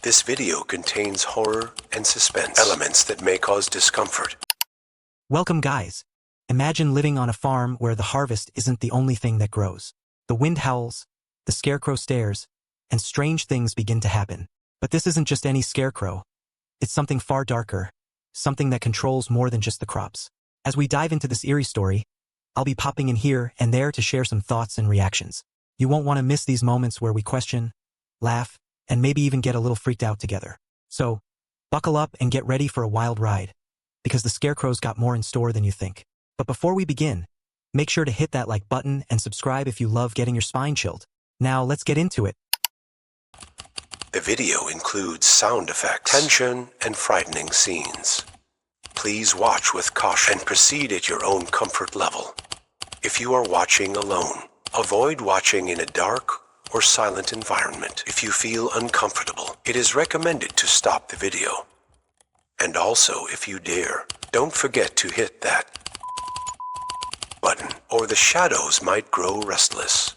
This video contains horror and suspense elements that may cause discomfort. Welcome, guys. Imagine living on a farm where the harvest isn't the only thing that grows. The wind howls, the scarecrow stares, and strange things begin to happen. But this isn't just any scarecrow. It's something far darker, something that controls more than just the crops. As we dive into this eerie story, I'll be popping in here and there to share some thoughts and reactions. You won't want to miss these moments where we question, laugh, and maybe even get a little freaked out together. So, buckle up and get ready for a wild ride, because the Scarecrow's got more in store than you think. But before we begin, make sure to hit that like button and subscribe if you love getting your spine chilled. Now, let's get into it. The video includes sound effects, tension, and frightening scenes. Please watch with caution and proceed at your own comfort level. If you are watching alone, avoid watching in a dark or silent environment. If you feel uncomfortable, it is recommended to stop the video. And also, if you dare, don't forget to hit that button, or the shadows might grow restless.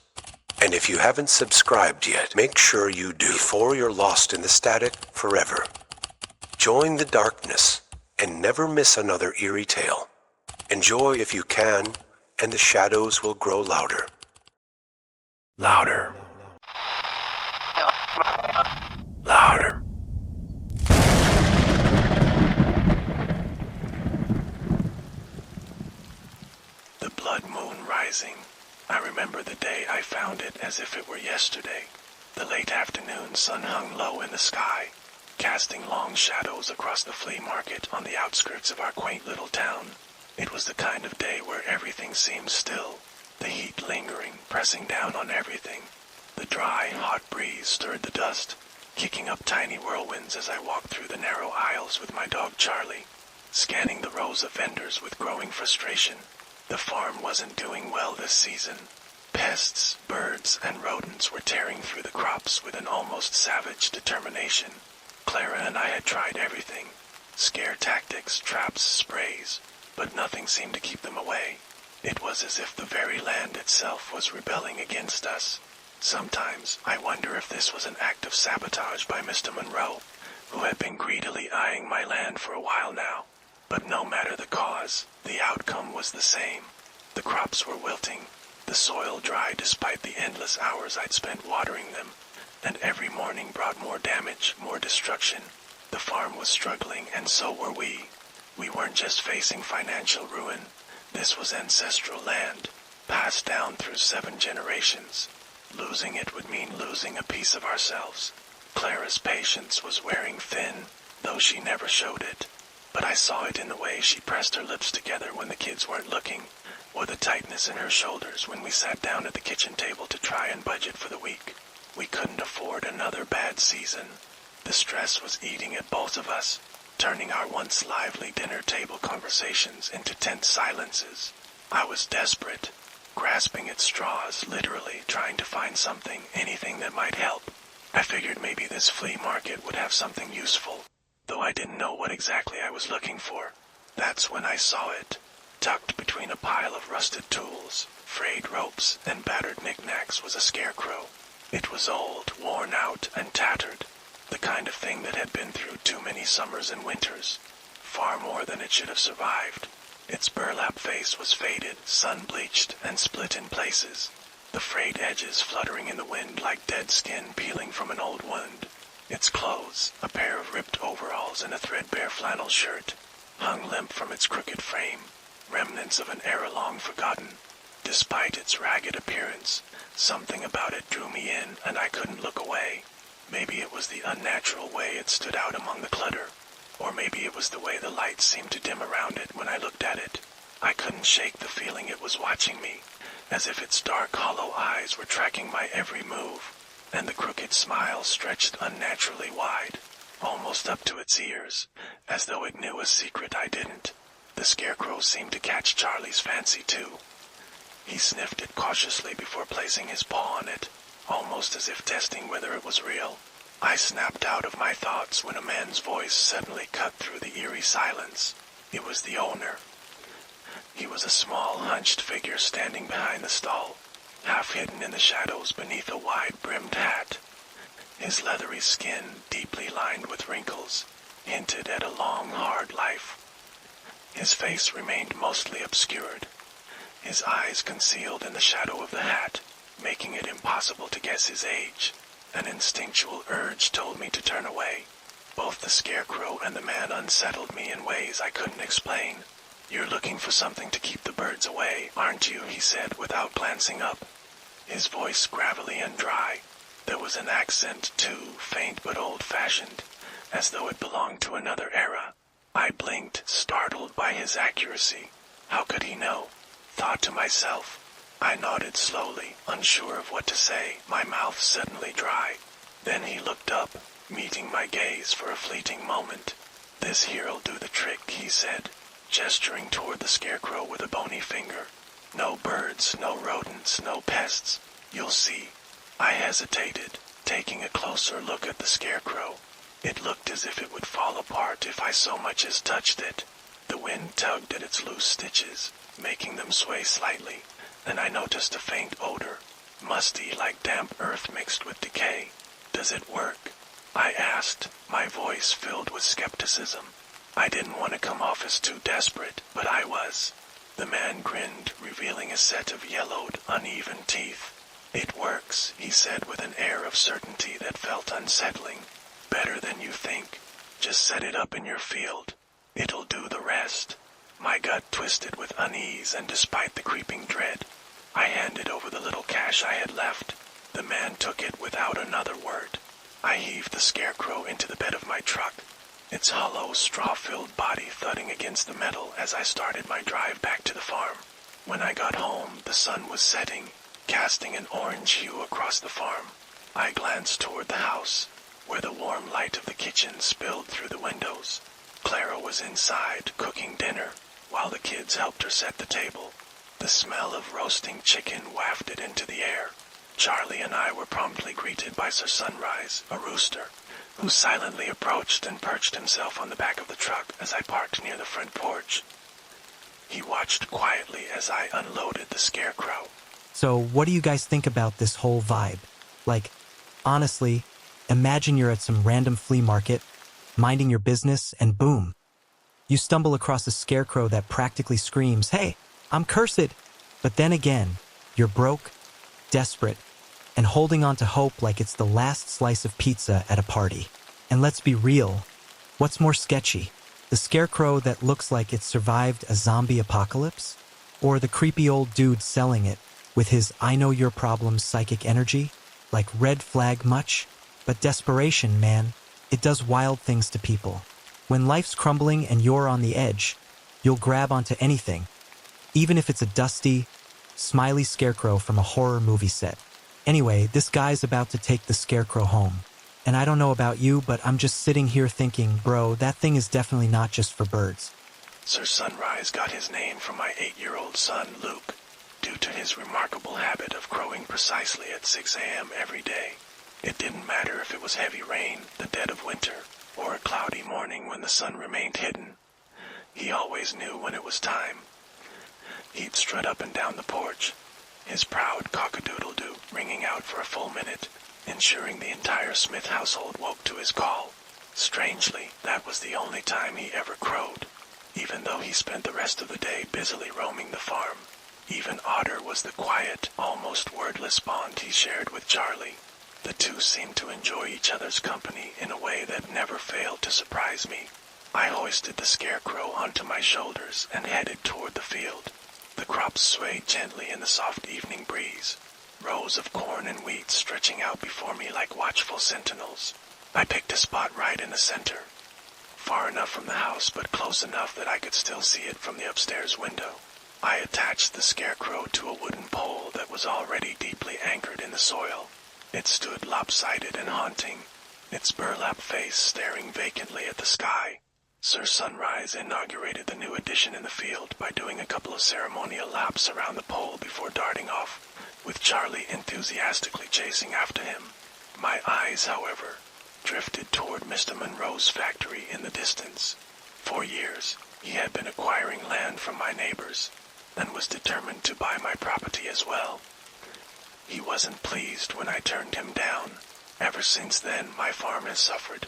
And if you haven't subscribed yet, make sure you do before you're lost in the static forever. Join the darkness and never miss another eerie tale. Enjoy if you can, and the shadows will grow louder. Louder. Louder. The blood moon rising. I remember the day I found it as if it were yesterday. The late afternoon sun hung low in the sky, casting long shadows across the flea market on the outskirts of our quaint little town. It was the kind of day where everything seemed still, the heat lingering, pressing down on everything. The dry, hot breeze stirred the dust, kicking up tiny whirlwinds as I walked through the narrow aisles with my dog Charlie, scanning the rows of vendors with growing frustration. The farm wasn't doing well this season. Pests, birds, and rodents were tearing through the crops with an almost savage determination. Clara and I had tried everything. Scare tactics, traps, sprays, but nothing seemed to keep them away. It was as if the very land itself was rebelling against us. Sometimes I wonder if this was an act of sabotage by Mr. Monroe, who had been greedily eyeing my land for a while now. But no matter the cause, the outcome was the same. The crops were wilting, the soil dry despite the endless hours I'd spent watering them, and every morning brought more damage, more destruction. The farm was struggling, and so were we. We weren't just facing financial ruin. This was ancestral land, passed down through 7 generations. Losing it would mean losing a piece of ourselves. Clara's patience was wearing thin, though she never showed it. But I saw it in the way she pressed her lips together when the kids weren't looking, or the tightness in her shoulders when we sat down at the kitchen table to try and budget for the week. We couldn't afford another bad season. The stress was eating at both of us, turning our once lively dinner table conversations into tense silences. I was desperate, grasping at straws, literally trying to find something, anything that might help. I figured maybe this flea market would have something useful, though I didn't know what exactly I was looking for. That's when I saw it. Tucked between a pile of rusted tools, frayed ropes, and battered knickknacks was a scarecrow. It was old, worn out, and tattered, the kind of thing that had been through too many summers and winters, far more than it should have survived. Its burlap face was faded, sun-bleached, and split in places, the frayed edges fluttering in the wind like dead skin peeling from an old wound. Its clothes, a pair of ripped overalls and a threadbare flannel shirt, hung limp from its crooked frame, remnants of an era long forgotten. Despite its ragged appearance, something about it drew me in, and I couldn't look away. Maybe it was the unnatural way it stood out among the clutter, or maybe it was the way the light seemed to dim around it when I looked at it. I couldn't shake the feeling it was watching me, as if its dark, hollow eyes were tracking my every move, and the crooked smile stretched unnaturally wide, almost up to its ears, as though it knew a secret I didn't. The scarecrow seemed to catch Charlie's fancy too. He sniffed it cautiously before placing his paw on it, almost as if testing whether it was real. I snapped out of my thoughts when a man's voice suddenly cut through the eerie silence. It was the owner. He was a small, hunched figure standing behind the stall, half hidden in the shadows beneath a wide-brimmed hat. His leathery skin, deeply lined with wrinkles, hinted at a long, hard life. His face remained mostly obscured, his eyes concealed in the shadow of the hat, making it impossible to guess his age. An instinctual urge told me to turn away. Both the Scarecrow and the man unsettled me in ways I couldn't explain. "You're looking for something to keep the birds away, aren't you?" he said without glancing up. His voice gravelly and dry. There was an accent, too, faint but old-fashioned, as though it belonged to another era. I blinked, startled by his accuracy. How could he know? Thought to myself. I nodded slowly, unsure of what to say, my mouth suddenly dry. Then he looked up, meeting my gaze for a fleeting moment. "This here'll do the trick," he said, gesturing toward the Scarecrow with a bony finger. "No birds, no rodents, no pests. You'll see." I hesitated, taking a closer look at the Scarecrow. It looked as if it would fall apart if I so much as touched it. The wind tugged at its loose stitches, making them sway slightly, and I noticed a faint odor, musty like damp earth mixed with decay. "Does it work?" I asked, my voice filled with skepticism. I didn't want to come off as too desperate, but I was. The man grinned, revealing a set of yellowed, uneven teeth. "It works," he said with an air of certainty that felt unsettling. "Better than you think. Just set it up in your field. It'll do the rest." My gut twisted with unease, and despite the creeping dread, I handed over the little cash I had left. The man took it without another word. I heaved the Scarecrow into the bed of my truck, its hollow, straw-filled body thudding against the metal as I started my drive back to the farm. When I got home, the sun was setting, casting an orange hue across the farm. I glanced toward the house, where the warm light of the kitchen spilled through the windows. Clara was inside, cooking dinner, while the kids helped her set the table. The smell of roasting chicken wafted into the air. Charlie and I were promptly greeted by Sir Sunrise, a rooster, who silently approached and perched himself on the back of the truck as I parked near the front porch. He watched quietly as I unloaded the Scarecrow. So what do you guys think about this whole vibe? Like, honestly, imagine you're at some random flea market, minding your business, and boom. You stumble across a Scarecrow that practically screams, "Hey, I'm cursed!" But then again, you're broke, desperate, and holding on to hope like it's the last slice of pizza at a party. And let's be real, what's more sketchy? The Scarecrow that looks like it survived a zombie apocalypse? Or the creepy old dude selling it with his "I know your problems" psychic energy? Like, red flag much? But desperation, man, it does wild things to people. When life's crumbling and you're on the edge, you'll grab onto anything, even if it's a dusty, smiley Scarecrow from a horror movie set. Anyway, this guy's about to take the Scarecrow home. And I don't know about you, but I'm just sitting here thinking, bro, that thing is definitely not just for birds. Sir Sunrise got his name from my 8-year-old son, Luke, due to his remarkable habit of crowing precisely at 6 a.m. every day. It didn't matter if it was heavy rain, the dead of winter, or a cloudy morning when the sun remained hidden. He always knew when it was time. He'd strut up and down the porch, his proud cock-a-doodle-doo ringing out for a full minute, ensuring the entire Smith household woke to his call. Strangely, that was the only time he ever crowed, even though he spent the rest of the day busily roaming the farm. Even odder was the quiet, almost wordless bond he shared with Charlie. The two seemed to enjoy each other's company in a way that never failed to surprise me. I hoisted the Scarecrow onto my shoulders and headed toward the field. The crops swayed gently in the soft evening breeze, rows of corn and wheat stretching out before me like watchful sentinels. I picked a spot right in the center, far enough from the house but close enough that I could still see it from the upstairs window. I attached the Scarecrow to a wooden pole that was already deeply anchored in the soil. It stood lopsided and haunting, its burlap face staring vacantly at the sky. Sir Sunrise inaugurated the new addition in the field by doing a couple of ceremonial laps around the pole before darting off, with Charlie enthusiastically chasing after him. My eyes, however, drifted toward Mr. Monroe's factory in the distance. For years, he had been acquiring land from my neighbors, and was determined to buy my property as well. He wasn't pleased when I turned him down, Ever since then, my farm has suffered.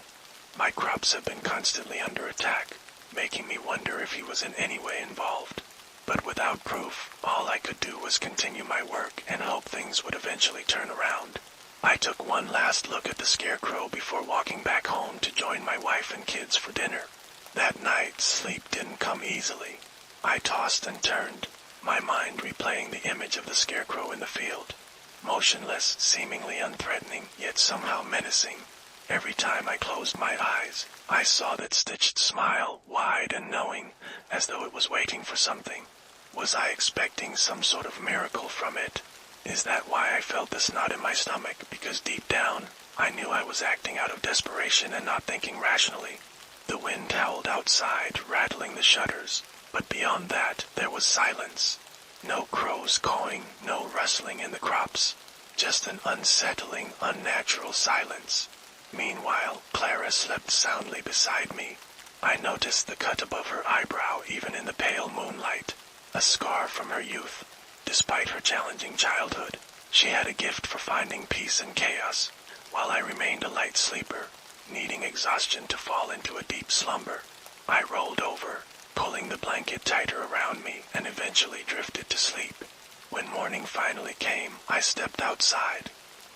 My crops have been constantly under attack, making me wonder if he was in any way involved. But without proof, all I could do was continue my work and hope things would eventually turn around. I took one last look at the Scarecrow before walking back home to join my wife and kids for dinner. That night, sleep didn't come easily. I tossed and turned, my mind replaying the image of the Scarecrow in the field. Motionless, seemingly unthreatening, yet somehow menacing. Every time I closed my eyes, I saw that stitched smile, wide and knowing, as though it was waiting for something. Was I expecting some sort of miracle from it? Is that why I felt this knot in my stomach? Because deep down, I knew I was acting out of desperation and not thinking rationally. The wind howled outside, rattling the shutters, but beyond that, there was silence. No crows cawing, no rustling in the crops, just an unsettling, unnatural silence. Meanwhile, Clara slept soundly beside me. I noticed the cut above her eyebrow even in the pale moonlight, a scar from her youth. Despite her challenging childhood, she had a gift for finding peace in chaos, while I remained a light sleeper, needing exhaustion to fall into a deep slumber. I rolled over, pulling the blanket tighter around me, and eventually drifted to sleep. When morning finally came, I stepped outside,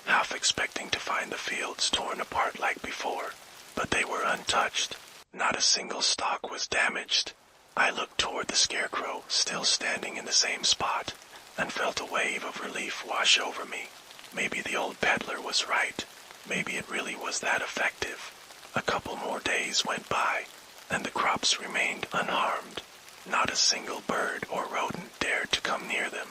half expecting to find the fields torn apart like before, but they were untouched. Not a single stalk was damaged. I looked toward the Scarecrow, still standing in the same spot, and felt a wave of relief wash over me. Maybe the old peddler was right. Maybe it really was that effective. A couple more days went by, and the crops remained unharmed. Not a single bird or rodent dared to come near them.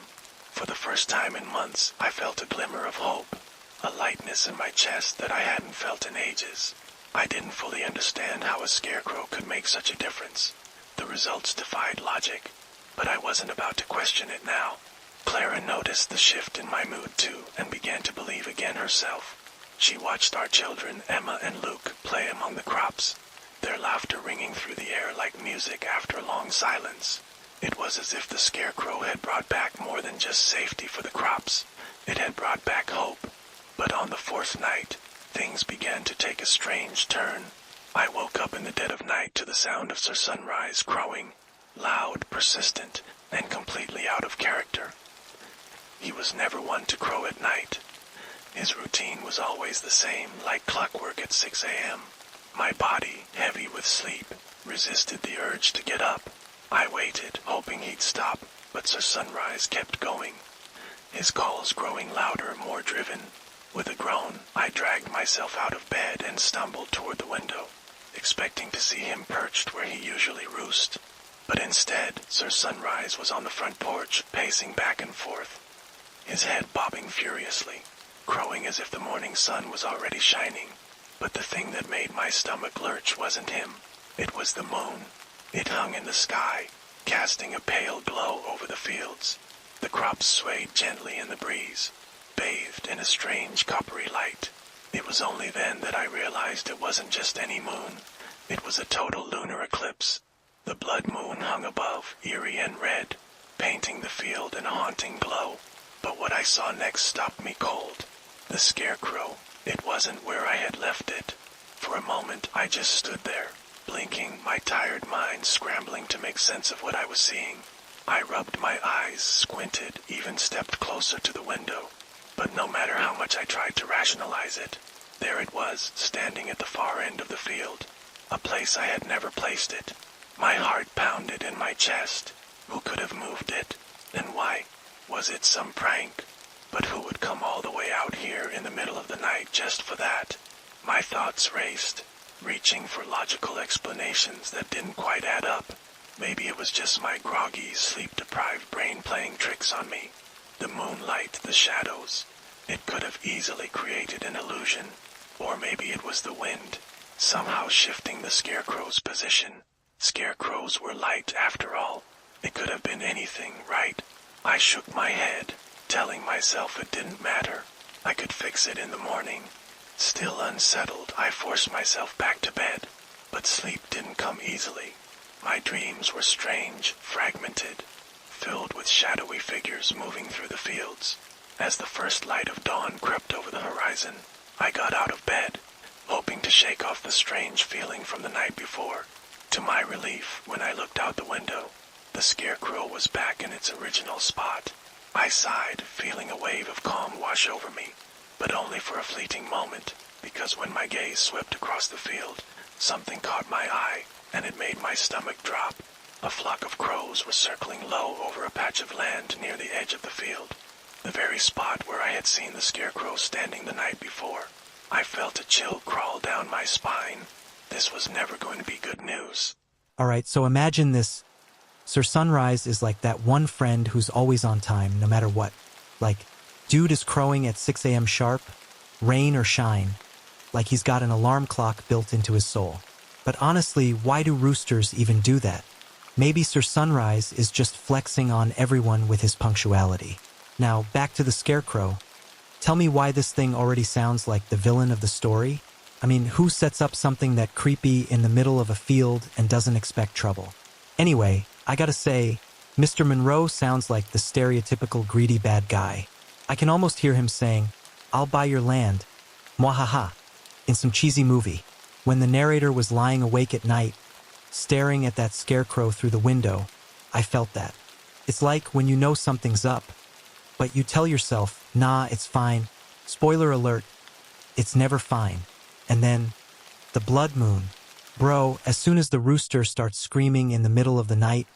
For the first time in months, I felt a glimmer of hope, a lightness in my chest that I hadn't felt in ages. I didn't fully understand how a Scarecrow could make such a difference. The results defied logic, but I wasn't about to question it now. Clara noticed the shift in my mood too, and began to believe again herself. She watched our children, Emma and Luke, play among the crops, their laughter ringing through the air like music after a long silence. It was as if the Scarecrow had brought back more than just safety for the crops. It had brought back hope. But on the fourth night, things began to take a strange turn. I woke up in the dead of night to the sound of Sir Sunrise crowing, loud, persistent, and completely out of character. He was never one to crow at night. His routine was always the same, like clockwork at 6 a.m. My body, heavy with sleep, resisted the urge to get up. I waited, hoping he'd stop, but Sir Sunrise kept going, his calls growing louder, more driven. With a groan, I dragged myself out of bed and stumbled toward the window, expecting to see him perched where he usually roosts. But instead, Sir Sunrise was on the front porch, pacing back and forth, his head bobbing furiously, crowing as if the morning sun was already shining. But the thing that made my stomach lurch wasn't him. It was the moon. It hung in the sky, casting a pale glow over the fields. The crops swayed gently in the breeze, bathed in a strange coppery light. It was only then that I realized it wasn't just any moon. It was a total lunar eclipse. The blood moon hung above, eerie and red, painting the field in a haunting glow. But what I saw next stopped me cold. The Scarecrow. It wasn't where I had left it. For a moment, I just stood there, blinking, my tired mind scrambling to make sense of what I was seeing. I rubbed my eyes, squinted, even stepped closer to the window. But no matter how much I tried to rationalize it, there it was, standing at the far end of the field, a place I had never placed it. My heart pounded in my chest. Who could have moved it? And why? Was it some prank? But who would come all the way out here in the middle of the night just for that? My thoughts raced, reaching for logical explanations that didn't quite add up. Maybe it was just my groggy, sleep-deprived brain playing tricks on me. The moonlight, the shadows. It could have easily created an illusion. Or maybe it was the wind, somehow shifting the Scarecrow's position. Scarecrows were light after all. It could have been anything, right? I shook my head, telling myself it didn't matter. I could fix it in the morning. Still unsettled, I forced myself back to bed. But sleep didn't come easily. My dreams were strange, fragmented, filled with shadowy figures moving through the fields. As the first light of dawn crept over the horizon, I got out of bed, hoping to shake off the strange feeling from the night before. To my relief, when I looked out the window, the Scarecrow was back in its original spot. I sighed, feeling a wave of calm wash over me, but only for a fleeting moment, because when my gaze swept across the field, something caught my eye, and it made my stomach drop. A flock of crows were circling low over a patch of land near the edge of the field, the very spot where I had seen the Scarecrow standing the night before. I felt a chill crawl down my spine. This was never going to be good news. Alright, so imagine this. Sir Sunrise is like that one friend who's always on time, no matter what. Like, dude is crowing at 6 a.m. sharp, rain or shine. Like he's got an alarm clock built into his soul. But honestly, why do roosters even do that? Maybe Sir Sunrise is just flexing on everyone with his punctuality. Now, back to the Scarecrow. Tell me why this thing already sounds like the villain of the story? I mean, who sets up something that creepy in the middle of a field and doesn't expect trouble? Anyway, I gotta say, Mr. Monroe sounds like the stereotypical greedy bad guy. I can almost hear him saying, "I'll buy your land, mwahaha," in some cheesy movie. When the narrator was lying awake at night, staring at that Scarecrow through the window, I felt that. It's like when you know something's up, but you tell yourself, nah, it's fine. Spoiler alert, it's never fine. And then, the blood moon. Bro, as soon as the rooster starts screaming in the middle of the night,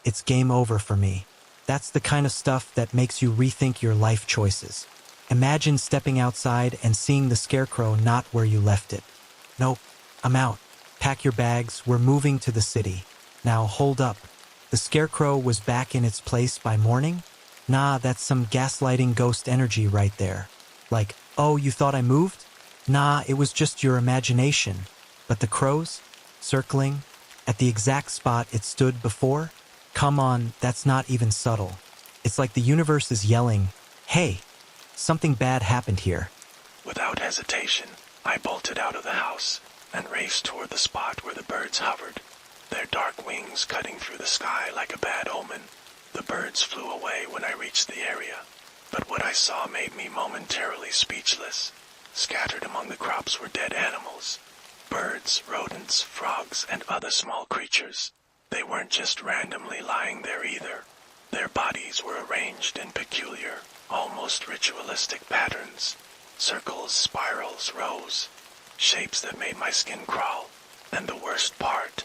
it's game over for me. That's the kind of stuff that makes you rethink your life choices. Imagine stepping outside and seeing the Scarecrow not where you left it. Nope, I'm out. Pack your bags, we're moving to the city. Now hold up. The Scarecrow was back in its place by morning? Nah, that's some gaslighting ghost energy right there. Like, oh, you thought I moved? Nah, it was just your imagination. But the crows, circling, at the exact spot it stood before? Come on, that's not even subtle. It's like the universe is yelling, hey, something bad happened here. Without hesitation, I bolted out of the house and raced toward the spot where the birds hovered, their dark wings cutting through the sky like a bad omen. The birds flew away when I reached the area, but what I saw made me momentarily speechless. Scattered among the crops were dead animals. Birds, rodents, frogs, and other small creatures. They weren't just randomly lying there either. Their bodies were arranged in peculiar, almost ritualistic patterns. Circles, spirals, rows. Shapes that made my skin crawl. And the worst part,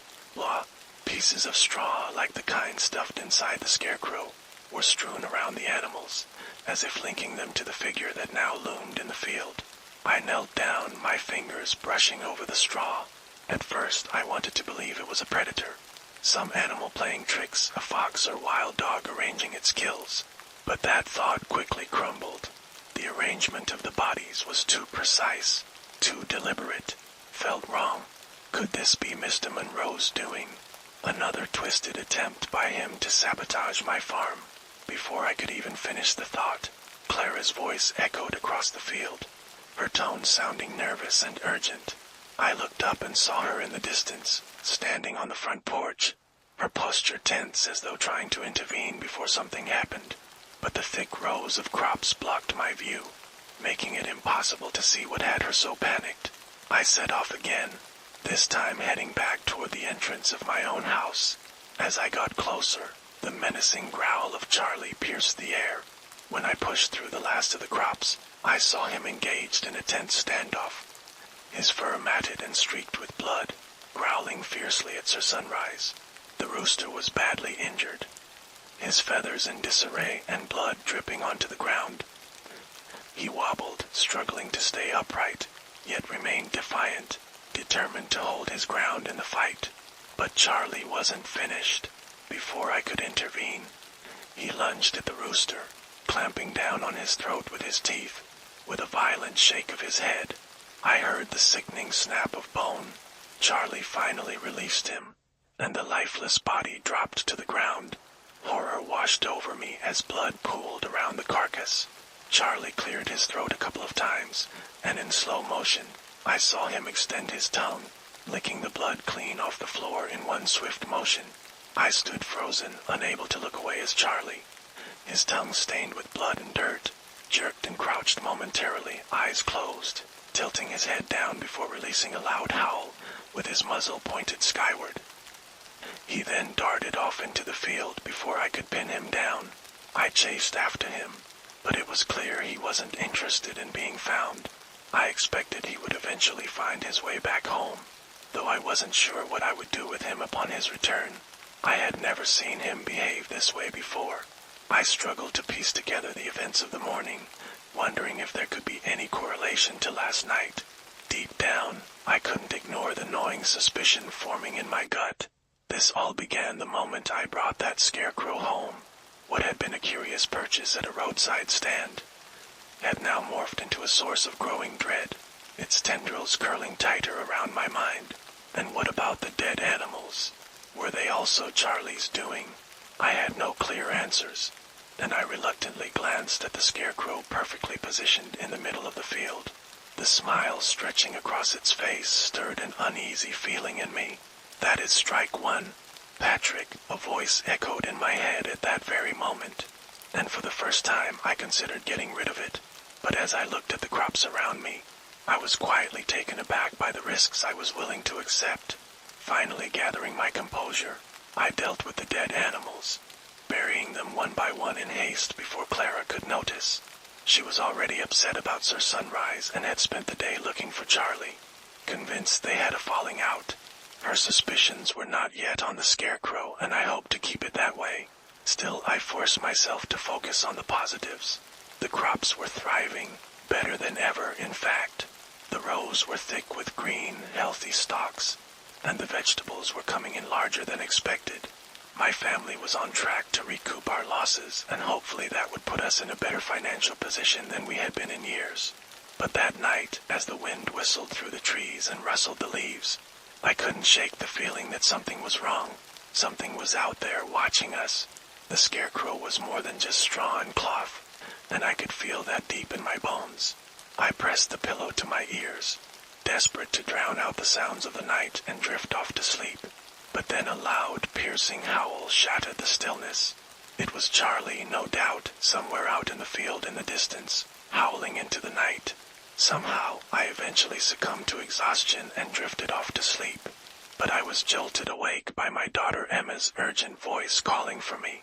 pieces of straw like the kind stuffed inside the Scarecrow were strewn around the animals, as if linking them to the figure that now loomed in the field. I knelt down, my fingers brushing over the straw. At first, I wanted to believe it was a predator. Some animal playing tricks, a fox or wild dog arranging its kills. But that thought quickly crumbled. The arrangement of the bodies was too precise, too deliberate, felt wrong. Could this be Mr. Monroe's doing? Another twisted attempt by him to sabotage my farm. Before I could even finish the thought, Clara's voice echoed across the field, her tone sounding nervous and urgent. I looked up and saw her in the distance, standing on the front porch, her posture tense as though trying to intervene before something happened. But the thick rows of crops blocked my view, making it impossible to see what had her so panicked. I set off again, this time heading back toward the entrance of my own house. As I got closer, the menacing growl of Charlie pierced the air. When I pushed through the last of the crops, I saw him engaged in a tense standoff, his fur matted and streaked with blood, growling fiercely at Sir Sunrise. The rooster was badly injured, his feathers in disarray and blood dripping onto the ground. He wobbled, struggling to stay upright, yet remained defiant, determined to hold his ground in the fight. But Charlie wasn't finished. Before I could intervene, he lunged at the rooster, clamping down on his throat with his teeth. With a violent shake of his head, I heard the sickening snap of bone. Charlie finally released him, and the lifeless body dropped to the ground. Horror washed over me as blood pooled around the carcass. Charlie cleared his throat a couple of times, and in slow motion, I saw him extend his tongue, licking the blood clean off the floor in one swift motion. I stood frozen, unable to look away as Charlie, his tongue stained with blood and dirt, jerked and crouched momentarily, eyes closed, tilting his head down before releasing a loud howl, with his muzzle pointed skyward. He then darted off into the field before I could pin him down. I chased after him, but it was clear he wasn't interested in being found. I expected he would eventually find his way back home, though I wasn't sure what I would do with him upon his return. I had never seen him behave this way before. I struggled to piece together the events of the morning, wondering if there could be any correlation to last night. Deep down, I couldn't ignore the gnawing suspicion forming in my gut. This all began the moment I brought that Scarecrow home. What had been a curious purchase at a roadside stand had now morphed into a source of growing dread, its tendrils curling tighter around my mind. And what about the dead animals? Were they also Charlie's doing? I had no clear answers, and I reluctantly glanced at the Scarecrow perfectly positioned in the middle of the field. The smile stretching across its face stirred an uneasy feeling in me. That is strike one. Patrick, a voice echoed in my head at that very moment, and for the first time I considered getting rid of it. But as I looked at the crops around me, I was quietly taken aback by the risks I was willing to accept. Finally gathering my composure, I dealt with the dead animals, burying them one by one in haste before Clara could notice. She was already upset about Sir Sunrise and had spent the day looking for Charlie, convinced they had a falling out. Her suspicions were not yet on the Scarecrow, and I hoped to keep it that way. Still, I forced myself to focus on the positives. The crops were thriving, better than ever, in fact. The rows were thick with green, healthy stalks, and the vegetables were coming in larger than expected. My family was on track to recoup our losses, and hopefully that would put us in a better financial position than we had been in years. But that night, as the wind whistled through the trees and rustled the leaves, I couldn't shake the feeling that something was wrong. Something was out there watching us. The Scarecrow was more than just straw and cloth, and I could feel that deep in my bones. I pressed the pillow to my ears, desperate to drown out the sounds of the night and drift off to sleep. But then a loud, piercing howl shattered the stillness. It was Charlie, no doubt, somewhere out in the field in the distance, howling into the night. Somehow, I eventually succumbed to exhaustion and drifted off to sleep. But I was jolted awake by my daughter Emma's urgent voice calling for me.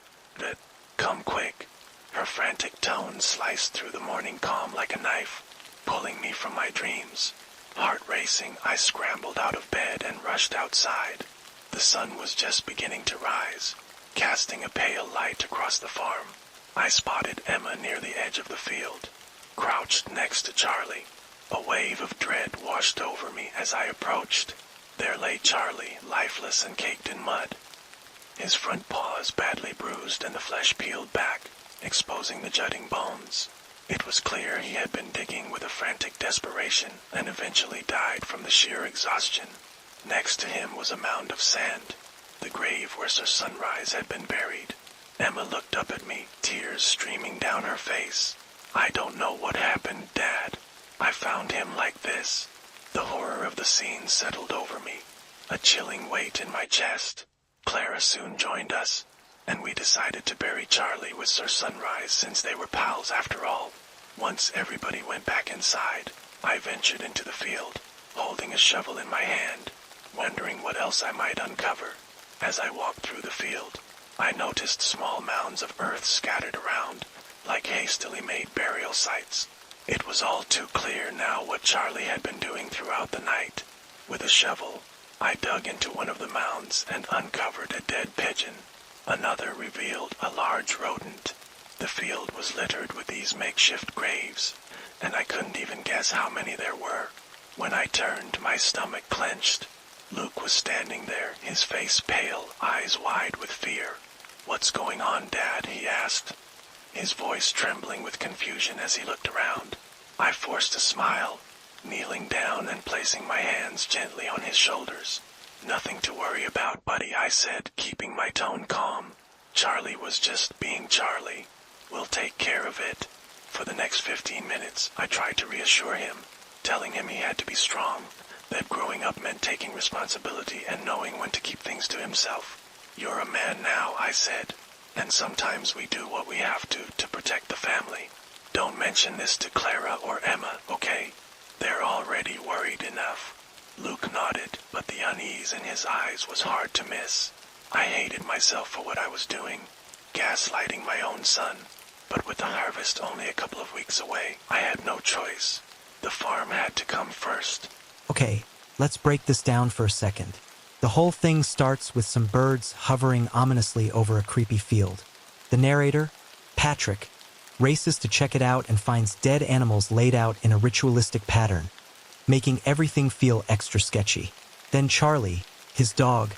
Come quick. Her frantic tone sliced through the morning calm like a knife, pulling me from my dreams. Heart racing, I scrambled out of bed and rushed outside. The sun was just beginning to rise, casting a pale light across the farm. I spotted Emma near the edge of the field, crouched next to Charlie. A wave of dread washed over me as I approached. There lay Charlie, lifeless and caked in mud, his front paws badly bruised and the flesh peeled back, exposing the jutting bones. It was clear he had been digging with a frantic desperation and eventually died from the sheer exhaustion. Next to him was a mound of sand, the grave where Sir Sunrise had been buried. Emma looked up at me, tears streaming down her face. I don't know what happened, Dad. I found him like this. The horror of the scene settled over me, a chilling weight in my chest. Clara soon joined us, and we decided to bury Charlie with Sir Sunrise since they were pals after all. Once everybody went back inside, I ventured into the field, holding a shovel in my hand, wondering what else I might uncover. As I walked through the field, I noticed small mounds of earth scattered around, like hastily made burial sites. It was all too clear now what Charlie had been doing throughout the night. With a shovel, I dug into one of the mounds and uncovered a dead pigeon. Another revealed a large rodent. The field was littered with these makeshift graves, and I couldn't even guess how many there were. When I turned, my stomach clenched. Luke was standing there, his face pale, eyes wide with fear. "What's going on, Dad?" he asked, his voice trembling with confusion as he looked around. I forced a smile, kneeling down and placing my hands gently on his shoulders. "Nothing to worry about, buddy," I said, keeping my tone calm. "Charlie was just being Charlie. We'll take care of it." For the next 15 minutes, I tried to reassure him, telling him he had to be strong, that growing up meant taking responsibility and knowing when to keep things to himself. "You're a man now," I said, "and sometimes we do what we have to protect the family. Don't mention this to Clara or Emma, okay?" They're already worried enough. Luke nodded, but the unease in his eyes was hard to miss. I hated myself for what I was doing, gaslighting my own son. But with the harvest only a couple of weeks away, I had no choice. The farm had to come first. Okay, let's break this down for a second. The whole thing starts with some birds hovering ominously over a creepy field. The narrator, Patrick, races to check it out and finds dead animals laid out in a ritualistic pattern, making everything feel extra sketchy. Then Charlie, his dog,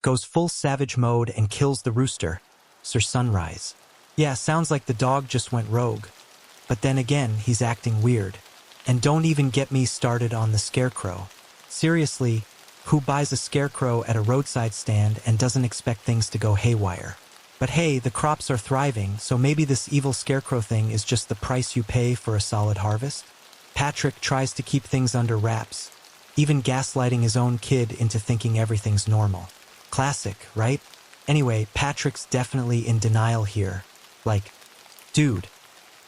goes full savage mode and kills the rooster, Sir Sunrise. Yeah, sounds like the dog just went rogue. But then again, he's acting weird. And don't even get me started on the Scarecrow. Seriously, who buys a Scarecrow at a roadside stand and doesn't expect things to go haywire? But hey, the crops are thriving, so maybe this evil Scarecrow thing is just the price you pay for a solid harvest? Patrick tries to keep things under wraps, even gaslighting his own kid into thinking everything's normal. Classic, right? Anyway, Patrick's definitely in denial here. Like, dude,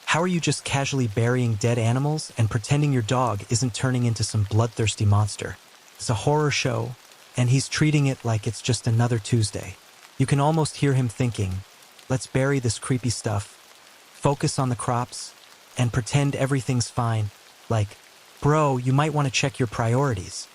how are you just casually burying dead animals and pretending your dog isn't turning into some bloodthirsty monster? It's a horror show, and he's treating it like it's just another Tuesday. You can almost hear him thinking, let's bury this creepy stuff, focus on the crops, and pretend everything's fine. Like, bro, you might want to check your priorities.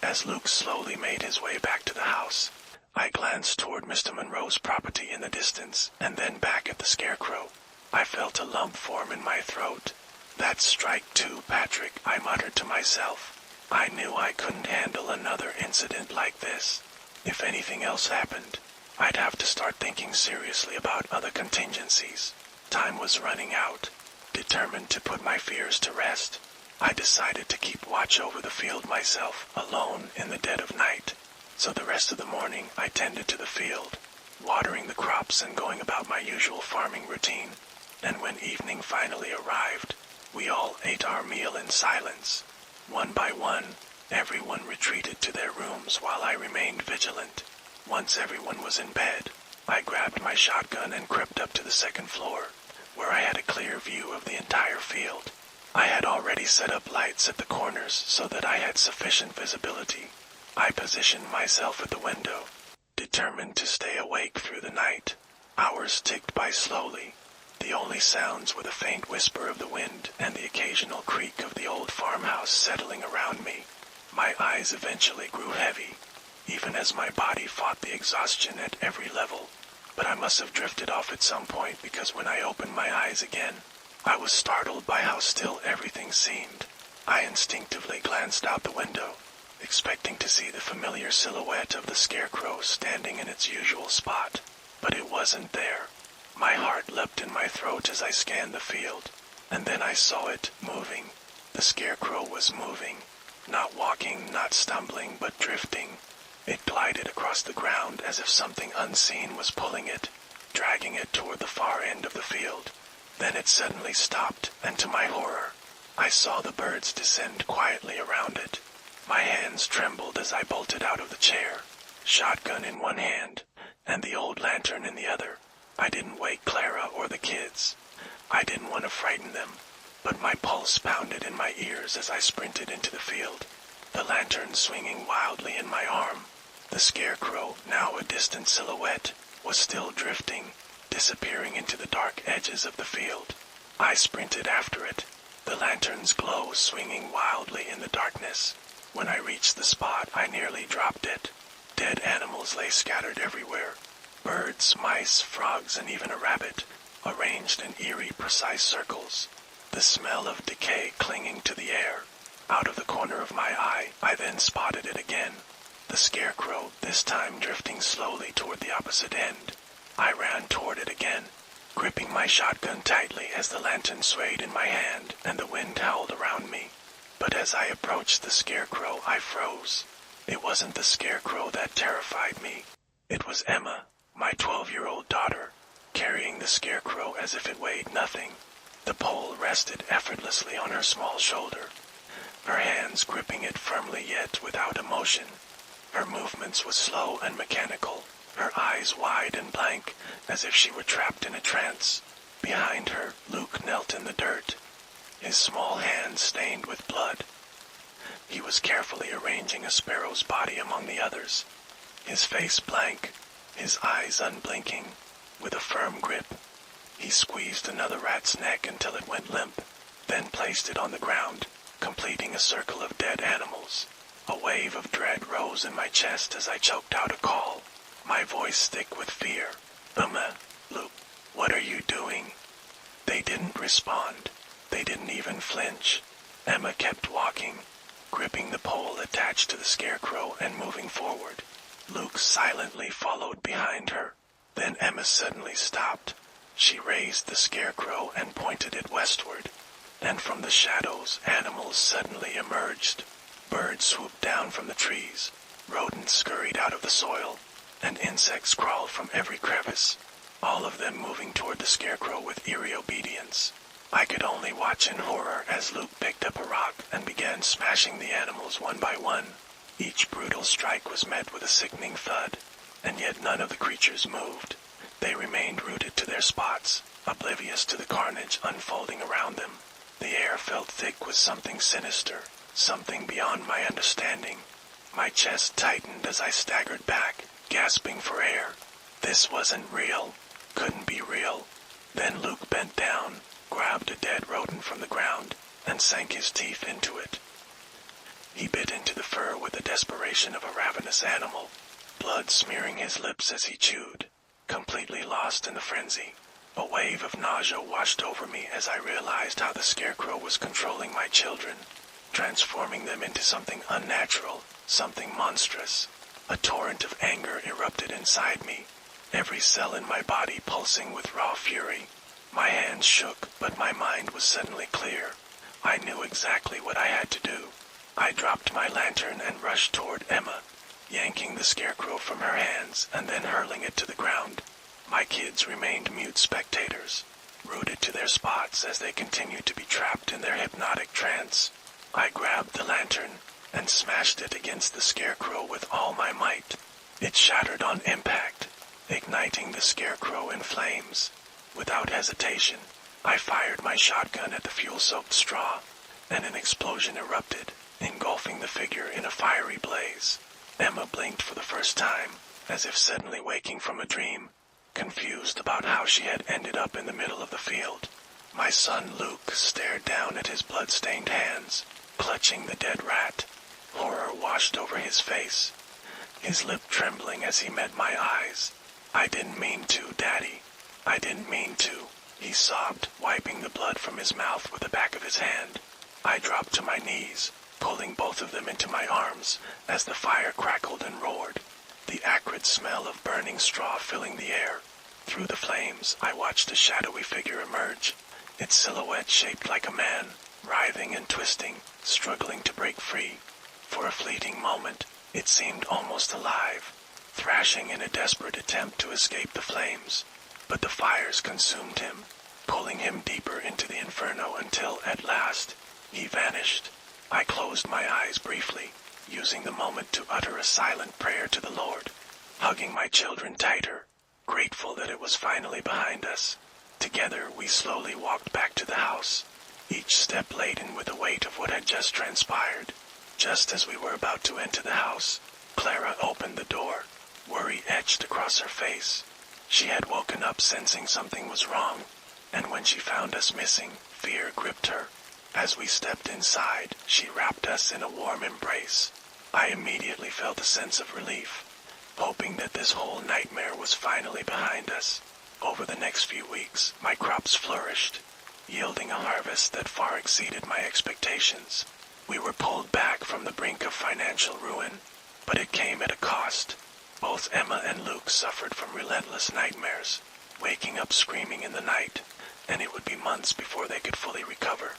As Luke slowly made his way back to the house, I glanced toward Mr. Monroe's property in the distance, and then back at the Scarecrow. I felt a lump form in my throat. That's strike two, Patrick, I muttered to myself. I knew I couldn't handle another incident like this. If anything else happened, I'd have to start thinking seriously about other contingencies. Time was running out. Determined to put my fears to rest, I decided to keep watch over the field myself, alone in the dead of night. So the rest of the morning I tended to the field, watering the crops and going about my usual farming routine. And when evening finally arrived, we all ate our meal in silence. One by one, everyone retreated to their rooms while I remained vigilant. Once everyone was in bed, I grabbed my shotgun and crept up to the second floor, where I had a clear view of the entire field. I had already set up lights at the corners so that I had sufficient visibility. I positioned myself at the window, determined to stay awake through the night. Hours ticked by slowly. The only sounds were the faint whisper of the wind and the occasional creak of the old farmhouse settling around me. My eyes eventually grew heavy, even as my body fought the exhaustion at every level. But I must have drifted off at some point, because when I opened my eyes again, I was startled by how still everything seemed. I instinctively glanced out the window, expecting to see the familiar silhouette of the Scarecrow standing in its usual spot. But it wasn't there. My heart leapt in my throat as I scanned the field, and then I saw it moving. The Scarecrow was moving, not walking, not stumbling, but drifting. It glided across the ground as if something unseen was pulling it, dragging it toward the far end of the field. Then it suddenly stopped, and to my horror, I saw the birds descend quietly around it. My hands trembled as I bolted out of the chair, shotgun in one hand, and the old lantern in the other. I didn't wake Clara or the kids. I didn't want to frighten them, but my pulse pounded in my ears as I sprinted into the field, the lantern swinging wildly in my arm. The Scarecrow, now a distant silhouette, was still drifting, disappearing into the dark edges of the field. I sprinted after it, the lantern's glow swinging wildly in the darkness. When I reached the spot, I nearly dropped it. Dead animals lay scattered everywhere. Birds, mice, frogs, and even a rabbit, arranged in eerie, precise circles. The smell of decay clinging to the air. Out of the corner of my eye, I then spotted it again. The Scarecrow, this time drifting slowly toward the opposite end. I ran toward it again, gripping my shotgun tightly as the lantern swayed in my hand and the wind howled around me. But as I approached the Scarecrow, I froze. It wasn't the Scarecrow that terrified me. It was Emma, my 12-year-old daughter, carrying the Scarecrow as if it weighed nothing. The pole rested effortlessly on her small shoulder, her hands gripping it firmly yet without emotion. Her movements were slow and mechanical, her eyes wide and blank, as if she were trapped in a trance. Behind her, Luke knelt in the dirt, his small hands stained with blood. He was carefully arranging a sparrow's body among the others, his face blank, his eyes unblinking, with a firm grip. He squeezed another rat's neck until it went limp, then placed it on the ground, completing a circle of dead animals. A wave of dread rose in my chest as I choked out a call, my voice thick with fear. Luke, what are you doing? They didn't respond. They didn't even flinch. Emma kept walking, gripping the pole attached to the Scarecrow and moving forward. Luke silently followed behind her. Then Emma suddenly stopped. She raised the Scarecrow and pointed it westward, and from the shadows animals suddenly emerged. Birds swooped down from the trees, rodents scurried out of the soil, and insects crawled from every crevice, all of them moving toward the Scarecrow with eerie obedience. I could only watch in horror as Luke picked up a rock and began smashing the animals one by one. Each brutal strike was met with a sickening thud, and yet none of the creatures moved. They remained rooted to their spots, oblivious to the carnage unfolding around them. The air felt thick with something sinister, something beyond my understanding. My chest tightened as I staggered back, gasping for air. This wasn't real. Couldn't be real. Then Luke bent down, grabbed a dead rodent from the ground, and sank his teeth into it. He bit into the fur with the desperation of a ravenous animal, blood smearing his lips as he chewed, completely lost in the frenzy. A wave of nausea washed over me as I realized how the Scarecrow was controlling my children, transforming them into something unnatural, something monstrous. A torrent of anger erupted inside me, every cell in my body pulsing with raw fury. My hands shook, but my mind was suddenly clear. I knew exactly what I had to do. I dropped my lantern and rushed toward Emma, yanking the Scarecrow from her hands and then hurling it to the ground. My kids remained mute spectators, rooted to their spots as they continued to be trapped in their hypnotic trance. I grabbed the lantern and smashed it against the Scarecrow with all my might. It shattered on impact, igniting the Scarecrow in flames. Without hesitation, I fired my shotgun at the fuel-soaked straw, and an explosion erupted, engulfing the figure in a fiery blaze. Emma blinked for the first time, as if suddenly waking from a dream, confused about how she had ended up in the middle of the field. My son Luke stared down at his blood-stained hands, clutching the dead rat. Horror washed over his face, his lip trembling as he met my eyes. "I didn't mean to, Daddy. I didn't mean to," he sobbed, wiping the blood from his mouth with the back of his hand. I dropped to my knees, pulling both of them into my arms as the fire crackled and roared, the acrid smell of burning straw filling the air. Through the flames, I watched a shadowy figure emerge, its silhouette shaped like a man, writhing and twisting, struggling to break free. For a fleeting moment, it seemed almost alive, thrashing in a desperate attempt to escape the flames. But the fires consumed him, pulling him deeper into the inferno until, at last, he vanished. I closed my eyes briefly, using the moment to utter a silent prayer to the Lord, hugging my children tighter, grateful that it was finally behind us. Together, we slowly walked back to the house, each step laden with the weight of what had just transpired. Just as we were about to enter the house, Clara opened the door, worry etched across her face. She had woken up sensing something was wrong, and when she found us missing, fear gripped her. As we stepped inside, she wrapped us in a warm embrace. I immediately felt a sense of relief, hoping that this whole nightmare was finally behind us. Over the next few weeks, my crops flourished, yielding a harvest that far exceeded my expectations. We were pulled back from the brink of financial ruin, but it came at a cost. Both Emma and Luke suffered from relentless nightmares, waking up screaming in the night, and it would be months before they could fully recover.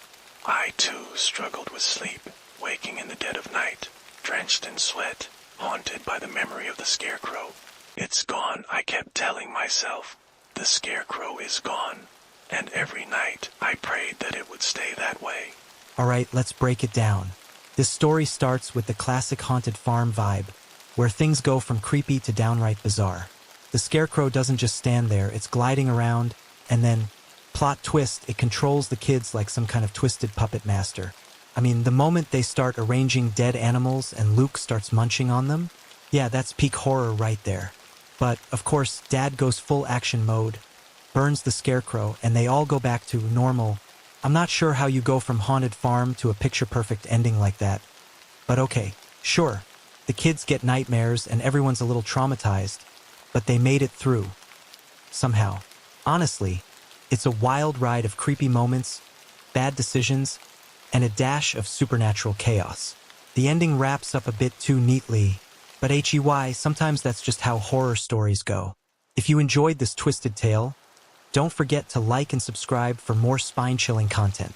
I, too, struggled with sleep, waking in the dead of night, drenched in sweat, haunted by the memory of the Scarecrow. "It's gone," I kept telling myself. "The Scarecrow is gone." And every night, I prayed that it would stay that way. Alright, let's break it down. This story starts with the classic haunted farm vibe, where things go from creepy to downright bizarre. The Scarecrow doesn't just stand there, it's gliding around, and then, plot twist, it controls the kids like some kind of twisted puppet master. I mean, the moment they start arranging dead animals and Luke starts munching on them, yeah, that's peak horror right there. But, of course, Dad goes full action mode, burns the Scarecrow, and they all go back to normal. I'm not sure how you go from haunted farm to a picture-perfect ending like that. But okay, sure. The kids get nightmares and everyone's a little traumatized, but they made it through. Somehow. Honestly, it's a wild ride of creepy moments, bad decisions, and a dash of supernatural chaos. The ending wraps up a bit too neatly, but sometimes that's just how horror stories go. If you enjoyed this twisted tale, don't forget to like and subscribe for more spine-chilling content.